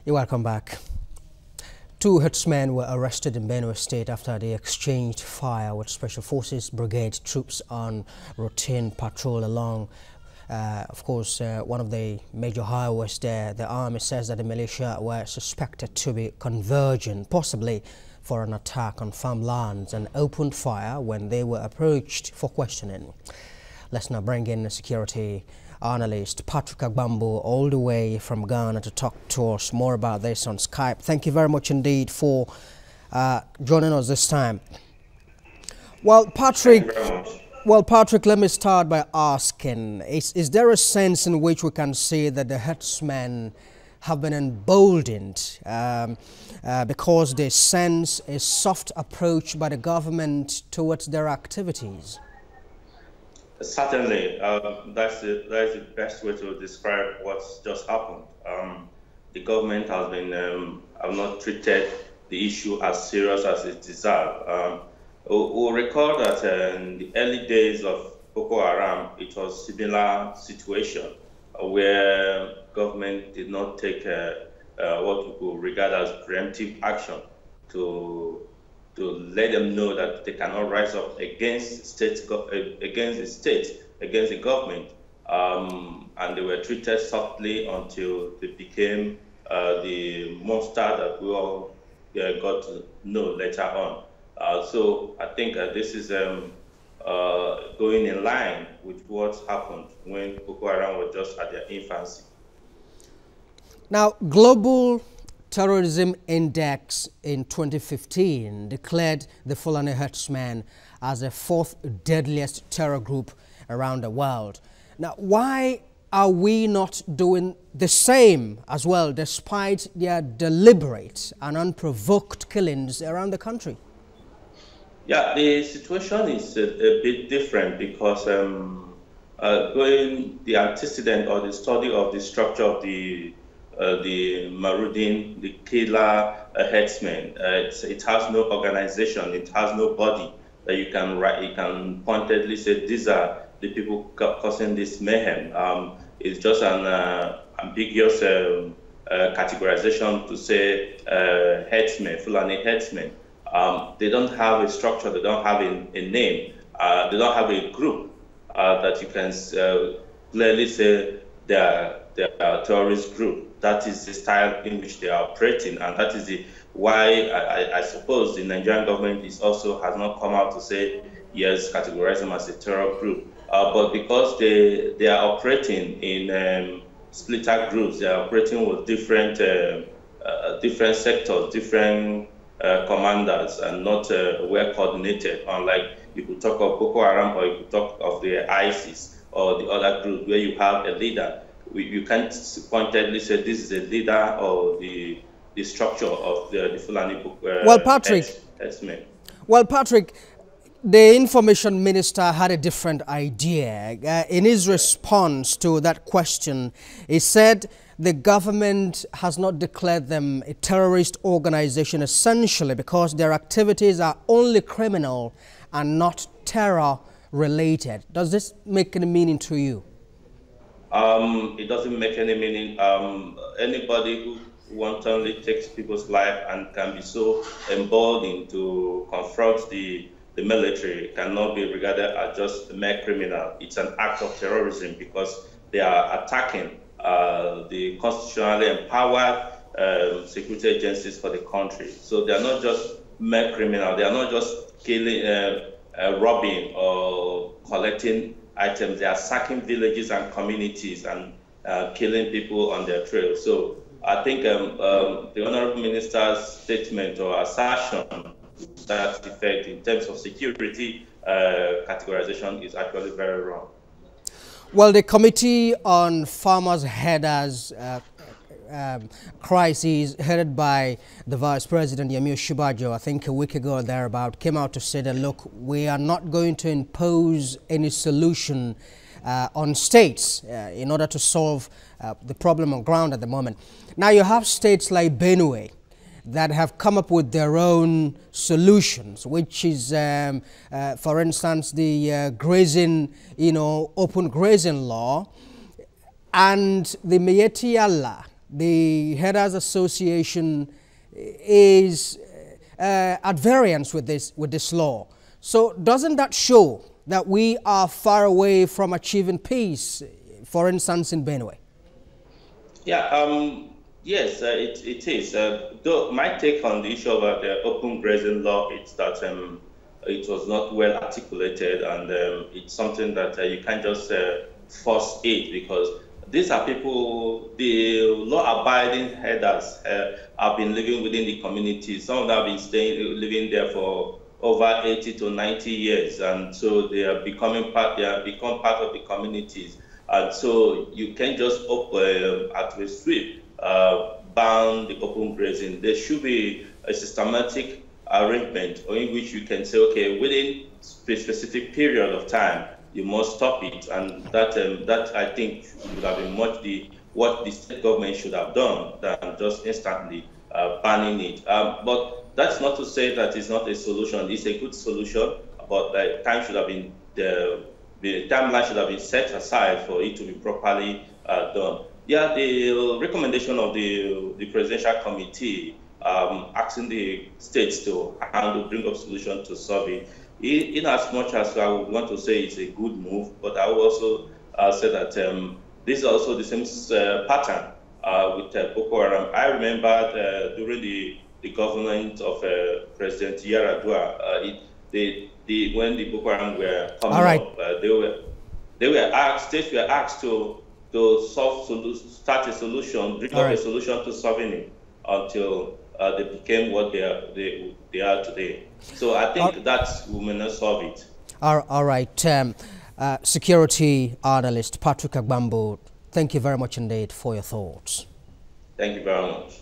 You're welcome back. Two herdsmen were arrested in Benue State after they exchanged fire with Special Forces Brigade troops on routine patrol along, one of the major highways there. The army says that the militia were suspected to be converging, possibly for an attack on farmlands, and opened fire when they were approached for questioning. Let's now bring in the security analyst Patrick Agbambu all the way from Ghana to talk to us more about this on Skype. Thank you very much indeed for joining us this time. Well, Patrick, let me start by asking, is there a sense in which we can say that the herdsmen have been emboldened because they sense a soft approach by the government towards their activities? Certainly, that's the best way to describe what's just happened. The government has been have not treated the issue as serious as it deserves. We'll recall that in the early days of Boko Haram, it was a similar situation where government did not take what we could regard as preemptive action to let them know that they cannot rise up against the government, and they were treated softly until they became the monster that we all got to know later on. So I think this is going in line with what happened when Boko Haram was just at their infancy. Now, Global Terrorism Index in 2015 declared the Fulani herdsmen as the fourth deadliest terror group around the world. Now, why are we not doing the same as well, despite their deliberate and unprovoked killings around the country? Yeah, the situation is a bit different because going the antecedent or the study of the structure of the marauding, the killer herdsmen. It has no organization. It has no body that you can write. You can pointedly say these are the people causing this mayhem. It's just an ambiguous categorization to say herdsmen, Fulani herdsmen. They don't have a structure. They don't have a name. They don't have a group that you can clearly say they are a terrorist group. That is the style in which they are operating, and that is why I suppose the Nigerian government has not come out to say, yes, categorize them as a terror group. But because they are operating in splitter groups, they are operating with different sectors, different commanders, and not well coordinated, unlike you could talk of Boko Haram or you could talk of the ISIS or the other group where you have a leader. You can't pointedly say this is a leader or the structure of the Fulani herdsmen. Well, Patrick, the information minister had a different idea. In his response to that question, he said the government has not declared them a terrorist organization essentially because their activities are only criminal and not terror related. Does this make any meaning to you? It doesn't make any meaning. Anybody who wantonly takes people's life and can be so emboldened to confront the military cannot be regarded as just a mere criminal. It's an act of terrorism because they are attacking the constitutionally empowered security agencies for the country. So they are not just mere criminal. They are not just killing, robbing or collecting items. They are sacking villages and communities and killing people on their trail. So I think the Honorable Minister's statement or assertion to that effect in terms of security categorization is actually very wrong. Well, the Committee on Farmers Headers Crisis, headed by the Vice President Yemi Osinbajo, I think a week ago or thereabout, came out to say that, look, we are not going to impose any solution on states in order to solve the problem on ground at the moment. Now, you have states like Benue that have come up with their own solutions, which is, for instance, the grazing, open grazing law, and the Miyetti Allah, the Herders Association is at variance with this law. So doesn't that show that we are far away from achieving peace, for instance, in Benue? Yeah, yes, it is. Though my take on the issue about the open grazing law is that it was not well articulated, and it's something that you can't just force it, because these are people, the law-abiding herders have been living within the community. Some of them have been living there for over 80 to 90 years, and so they are become part of the communities. And so you can't just at a sweep ban the open grazing. There should be a systematic arrangement in which you can say, okay, within a specific period of time, you must stop it, and that I think would have been what the state government should have done than just instantly banning it. But that's not to say that it's not a solution. It's a good solution, but the time should have been the timeline should have been set aside for it to be properly done. Yeah, the recommendation of the presidential committee asking the states to bring up solution to solve it. In as much as I would want to say it's a good move, but I would also say that this is also the same pattern with Boko Haram. I remember during the government of President Yaradua, when the Boko Haram were coming up, states were asked to start a solution, bring up a solution to solving it until they became what they are today. So I think that we may not solve it. All right. Security analyst Patrick Agbambu, thank you very much indeed for your thoughts. Thank you very much.